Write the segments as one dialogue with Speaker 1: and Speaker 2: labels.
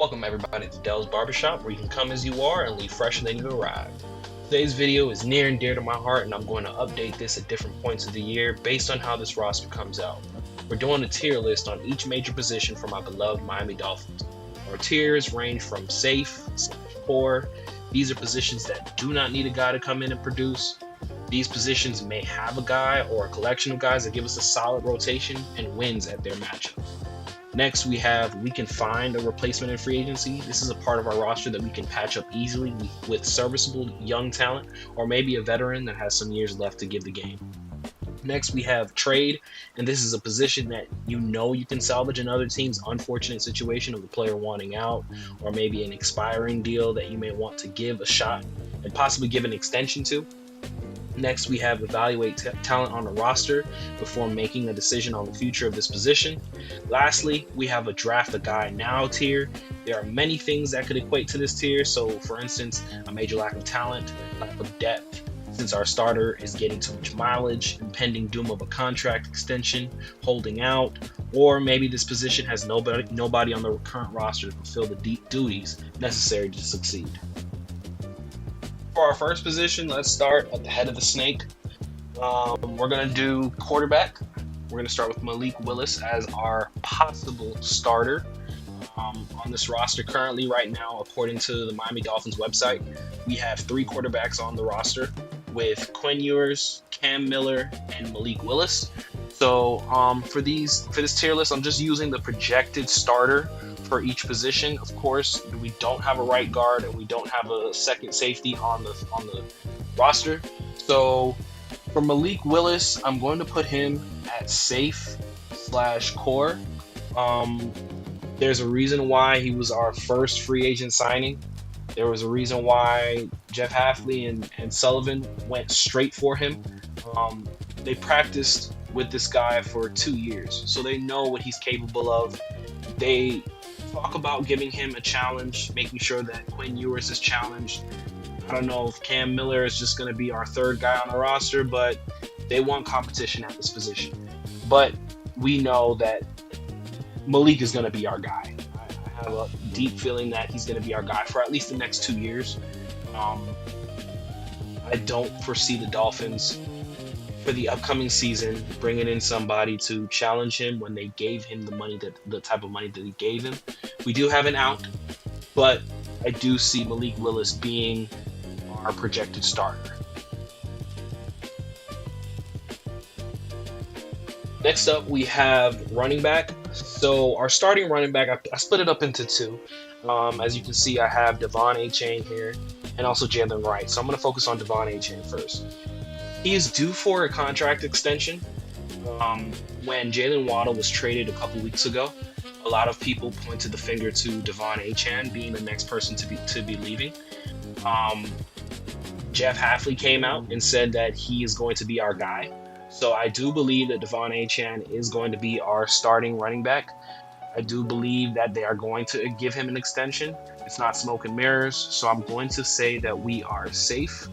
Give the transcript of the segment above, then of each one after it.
Speaker 1: Welcome everybody to Dell's Barbershop, where you can come as you are and leave fresher than you arrived. Today's video is near and dear to my heart, and I'm going to update this at different points of the year based on how this roster comes out. We're doing a tier list on each major position for my beloved Miami Dolphins. Our tiers range from safe, poor. These are positions that do not need a guy to come in and produce. These positions may have a guy or a collection of guys that give us a solid rotation and wins at their matchup. Next, we can find a replacement in free agency. This is a part of our roster that we can patch up easily with serviceable young talent, or maybe a veteran that has some years left to give the game. Next, we have trade, and this is a position that you can salvage another team's unfortunate situation of the player wanting out, or maybe an expiring deal that you may want to give a shot and possibly give an extension to. Next, we have evaluate talent on the roster before making a decision on the future of this position. Lastly, we have a draft a guy now tier. There are many things that could equate to this tier. So, for instance, a major lack of talent, lack of depth, since our starter is getting too much mileage, impending doom of a contract extension, holding out, or maybe this position has nobody on the current roster to fulfill the duties necessary to succeed. For our first position, let's start at the head of the snake. We're going to do quarterback. We're going to start with Malik Willis as our possible starter on this roster. Currently, right now, according to the Miami Dolphins website, we have 3 quarterbacks on the roster with Quinn Ewers, Cam Miller, and Malik Willis. So for this tier list, I'm just using the projected starter for each position. Of course, we don't have a right guard and we don't have a second safety on the roster. So for Malik Willis, I'm going to put him at safe/core. There's a reason why he was our first free agent signing. There was a reason why Jeff Hafley and Sullivan went straight for him. They practiced with this guy for 2 years, so they know what he's capable of. They talk about giving him a challenge, making sure that Quinn Ewers is challenged. I don't know if Cam Miller is just going to be our third guy on the roster, but they want competition at this position. But we know that Malik is going to be our guy. I have a deep feeling that he's going to be our guy for at least the next 2 years. I don't foresee the Dolphins for the upcoming season bringing in somebody to challenge him when they gave him the type of money that he gave him. We do have an out, but I do see Malik Willis being our projected starter. Next up, we have running back. So our starting running back, I split it up into 2. As you can see, I have Devon Achane here and also Jalen Wright. So I'm going to focus on Devon Achane first. He is due for a contract extension. When Jalen Waddle was traded a couple weeks ago, a lot of people pointed the finger to Devon Achane being the next person to be leaving. Jeff Hafley came out and said that he is going to be our guy. So I do believe that Devon Achane is going to be our starting running back. I do believe that they are going to give him an extension. It's not smoke and mirrors, so I'm going to say that we are safe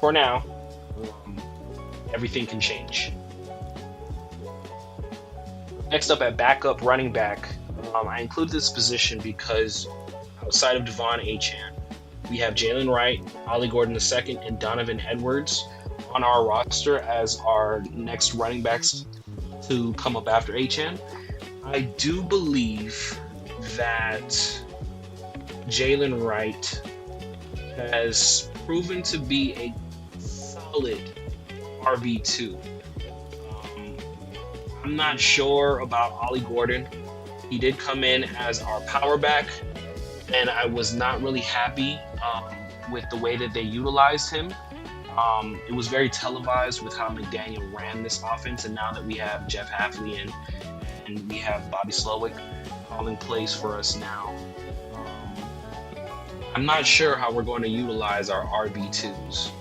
Speaker 1: for now. Everything can change. Next up at backup running back, I included this position because outside of Devon Achane, we have Jalen Wright, Ollie Gordon II, and Donovan Edwards on our roster as our next running backs to come up after Achane. I do believe that Jalen Wright has proven to be a solid RB2. I'm not sure about Ollie Gordon. He did come in as our power back, and I was not really happy with the way that they utilized him. It was very televised with how McDaniel ran this offense, and now that we have Jeff Hafley and we have Bobby Slowick calling plays for us now, I'm not sure how we're going to utilize our RB2s.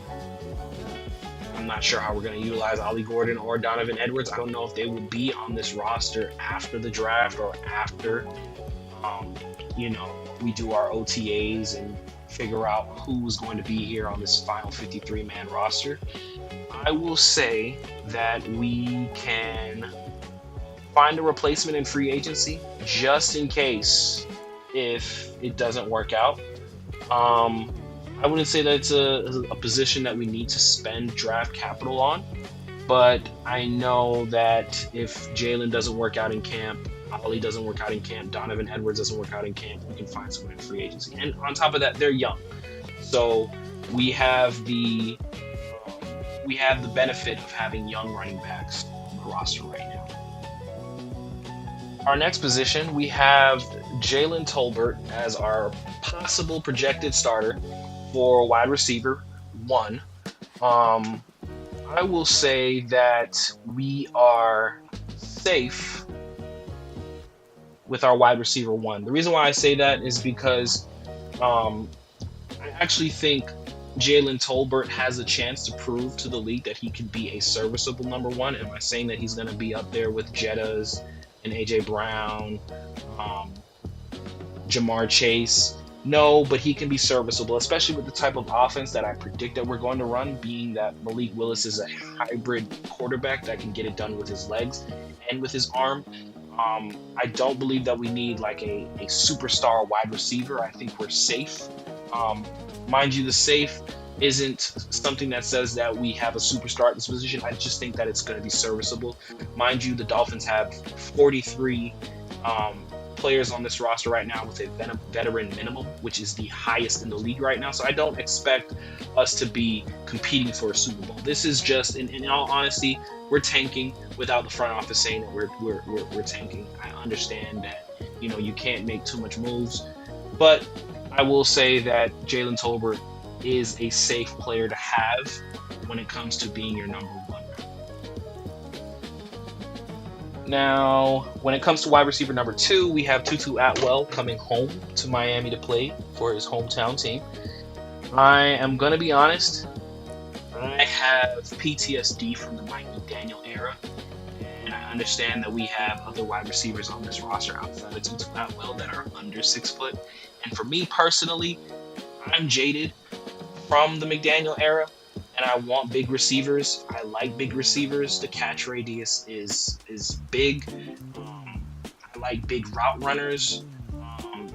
Speaker 1: I'm not sure how we're going to utilize Ollie Gordon or Donovan Edwards. I don't know if they will be on this roster after the draft or after, we do our OTAs and figure out who's going to be here on this final 53-man roster. I will say that we can find a replacement in free agency just in case if it doesn't work out. I wouldn't say that it's a position that we need to spend draft capital on, but I know that if Jalen doesn't work out in camp, Ollie doesn't work out in camp, Donovan Edwards doesn't work out in camp, we can find someone in free agency. And on top of that, they're young, so we have the benefit of having young running backs on the roster right now. Our next position, we have Jalen Tolbert as our possible projected starter for wide receiver 1. I will say that we are safe with our wide receiver 1. The reason why I say that is because I actually think Jalen Tolbert has a chance to prove to the league that he can be a serviceable number 1. Am I saying that he's going to be up there with Jettas and A.J. Brown, Jamar Chase? No, but he can be serviceable, especially with the type of offense that I predict that we're going to run, being that Malik Willis is a hybrid quarterback that can get it done with his legs and with his arm. I don't believe that we need like a superstar wide receiver. I think we're safe. Mind you, the safe isn't something that says that we have a superstar at this position. I just think that it's going to be serviceable. Mind you, the Dolphins have 43 players on this roster right now with a veteran minimum, which is the highest in the league right now. So I don't expect us to be competing for a Super Bowl. This is just, in all honesty, we're tanking without the front office saying that we're tanking. I understand that, you can't make too much moves, but I will say that Jalen Tolbert is a safe player to have when it comes to being your number 1. Now, when it comes to wide receiver number 2, we have Tutu Atwell coming home to Miami to play for his hometown team. I am going to be honest, I have PTSD from the Mike McDaniel era, and I understand that we have other wide receivers on this roster outside of Tutu Atwell that are under 6 foot. And for me personally, I'm jaded from the McDaniel era, and I want big receivers. I like big receivers. The catch radius is big. I like big route runners.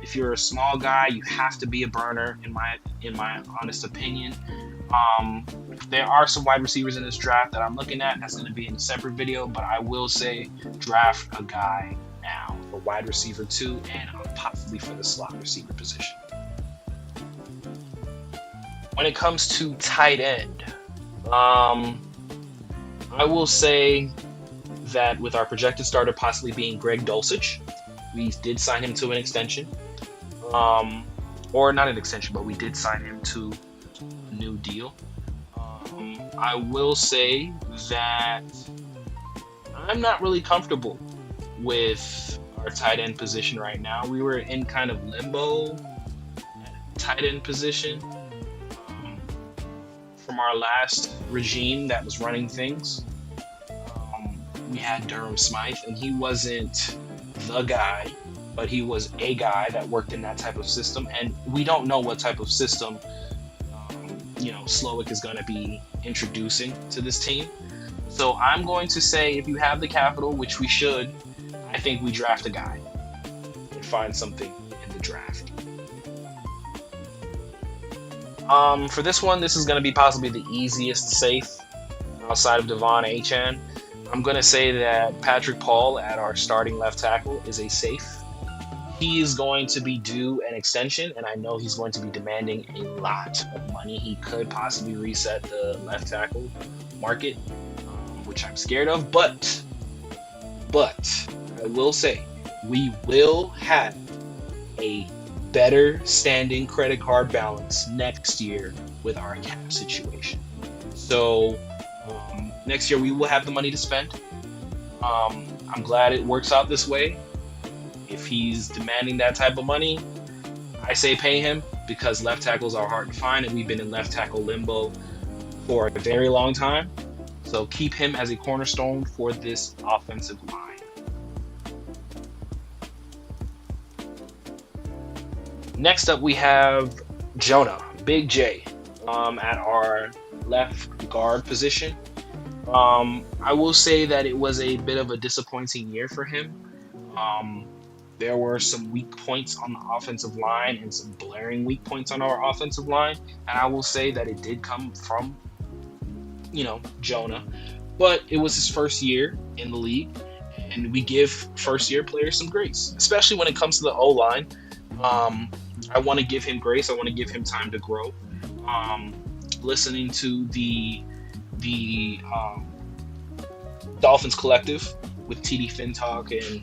Speaker 1: If you're a small guy, you have to be a burner, in my honest opinion. There are some wide receivers in this draft that I'm looking at. That's going to be in a separate video, but I will say draft a guy now for wide receiver 2 and possibly for the slot receiver position. When it comes to tight end, I will say that with our projected starter possibly being Greg Dulcich, we did sign him to an extension. Or not an extension, but we did sign him to a new deal. I will say that I'm not really comfortable with our tight end position right now. We were in kind of limbo at tight end position from our last regime that was running things. We had Durham Smythe, and he wasn't the guy, but he was a guy that worked in that type of system, and we don't know what type of system Slowick is going to be introducing to this team. So I'm going to say, if you have the capital, which we should, I think we draft a guy and find something in the draft. For this one, this is going to be possibly the easiest safe outside of Devon Achane. I'm going to say that Patrick Paul at our starting left tackle is a safe. He is going to be due an extension, and I know he's going to be demanding a lot of money. He could possibly reset the left tackle market, which I'm scared of. But I will say we will have a better standing credit card balance next year with our cap situation. So next year we will have the money to spend. I'm glad it works out this way. If he's demanding that type of money, I say pay him, because left tackles are hard to find, and we've been in left tackle limbo for a very long time. So keep him as a cornerstone for this offensive line. Next up, we have Jonah, Big J, at our left guard position. I will say that it was a bit of a disappointing year for him. there were some weak points on the offensive line and some glaring weak points on our offensive line. And I will say that it did come from, Jonah. But it was his first year in the league. And we give first-year players some grace, especially when it comes to the O-line. I want to give him grace. I want to give him time to grow. Listening to the Dolphins Collective with TD Fintalk and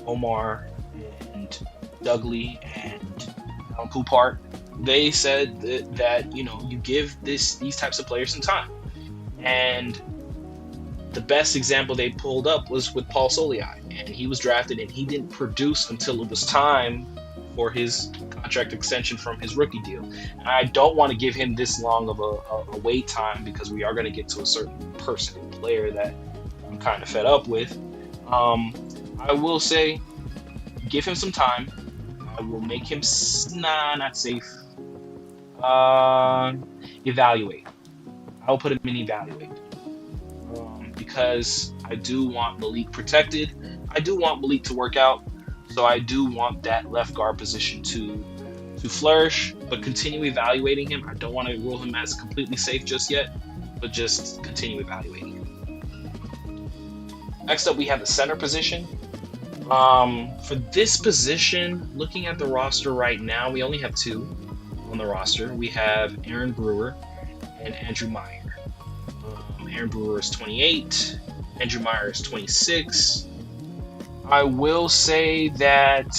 Speaker 1: Omar and Dudley and Alan Poupart, they said that you give these types of players some time. And the best example they pulled up was with Paul Soliai, and he was drafted and he didn't produce until it was time for his contract extension from his rookie deal. And I don't want to give him this long of a wait time, because we are going to get to a certain person and player that I'm kind of fed up with. I will say, give him some time. I will make him not safe. Evaluate. I'll put him in evaluate. Because I do want Malik protected. I do want Malik to work out. So I do want that left guard position to flourish, but continue evaluating him. I don't want to rule him as completely safe just yet, but just continue evaluating him. Next up, we have the center position. For this position, looking at the roster right now, we only have two on the roster. We have Aaron Brewer and Andrew Meyer. Aaron Brewer is 28. Andrew Meyer is 26. I will say that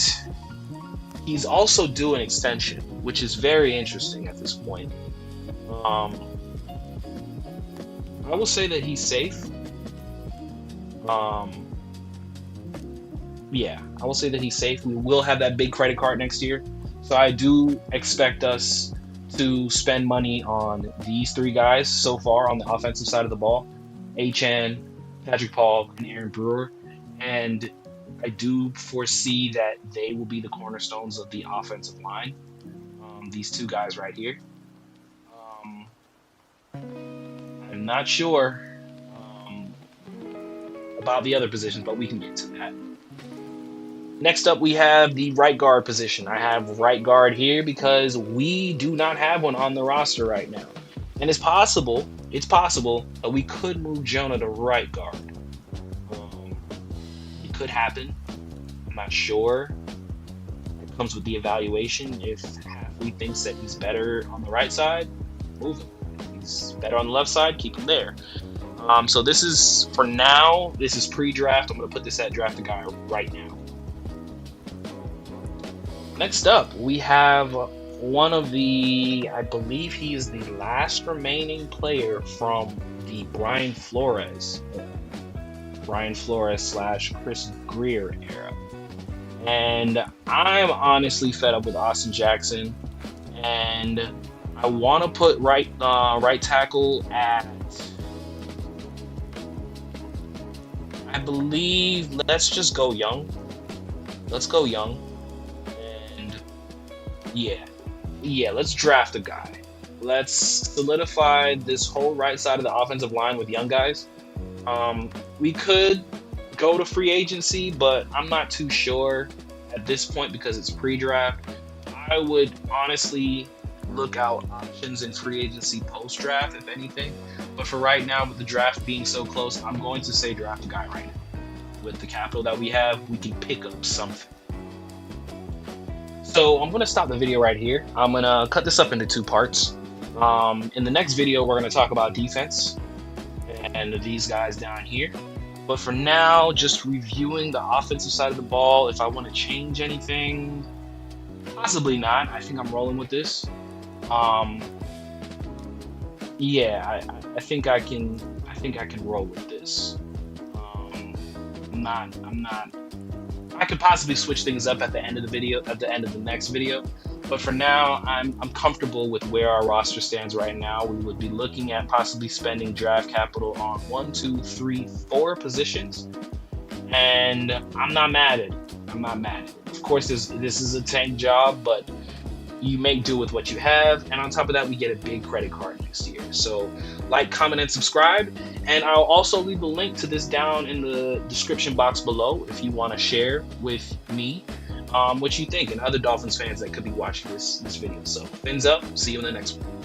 Speaker 1: he's also due an extension, which is very interesting at this point. I will say that he's safe. I will say that he's safe. We will have that big credit card next year. So I do expect us to spend money on these three guys so far on the offensive side of the ball: Achane, Patrick Paul, and Aaron Brewer. And I do foresee that they will be the cornerstones of the offensive line. These two guys right here. I'm not sure about the other positions, but we can get to that. Next up, we have the right guard position. I have right guard here because we do not have one on the roster right now. And it's possible that we could move Jonah to right guard. It could happen. I'm not sure. It comes with the evaluation. If Halfley thinks that he's better on the right side, move him. If he's better on the left side, keep him there. So this is, for now, this is pre-draft. I'm going to put this at draft a guy right now. Next up, we have one of the, I believe he is the last remaining player from the Brian Flores / Chris Greer era. And I'm honestly fed up with Austin Jackson. And I want to put right tackle at, I believe, let's just go young. Let's go young. Yeah, let's draft a guy. Let's solidify this whole right side of the offensive line with young guys. We could go to free agency, but I'm not too sure at this point because it's pre-draft. I would honestly look out options in free agency post-draft, if anything. But for right now, with the draft being so close, I'm going to say draft a guy right now. With the capital that we have, we can pick up something. So I'm going to stop the video right here. I'm going to cut this up into two parts. In the next video, we're going to talk about defense and these guys down here. But for now, just reviewing the offensive side of the ball. If I want to change anything, possibly not. I think I'm rolling with this. I think I can roll with this. I could possibly switch things up at the end of the video, at the end of the next video. But for now, I'm comfortable with where our roster stands right now. We would be looking at possibly spending draft capital on 1, 2, 3, 4 positions. And I'm not mad at it. Of course, this is a tank job, but you make do with what you have, and on top of that, we get a big credit card next year. So like, comment, and subscribe, and I'll also leave a link to this down in the description box below if you want to share with me what you think and other Dolphins fans that could be watching this video. So fins up, see you in the next one.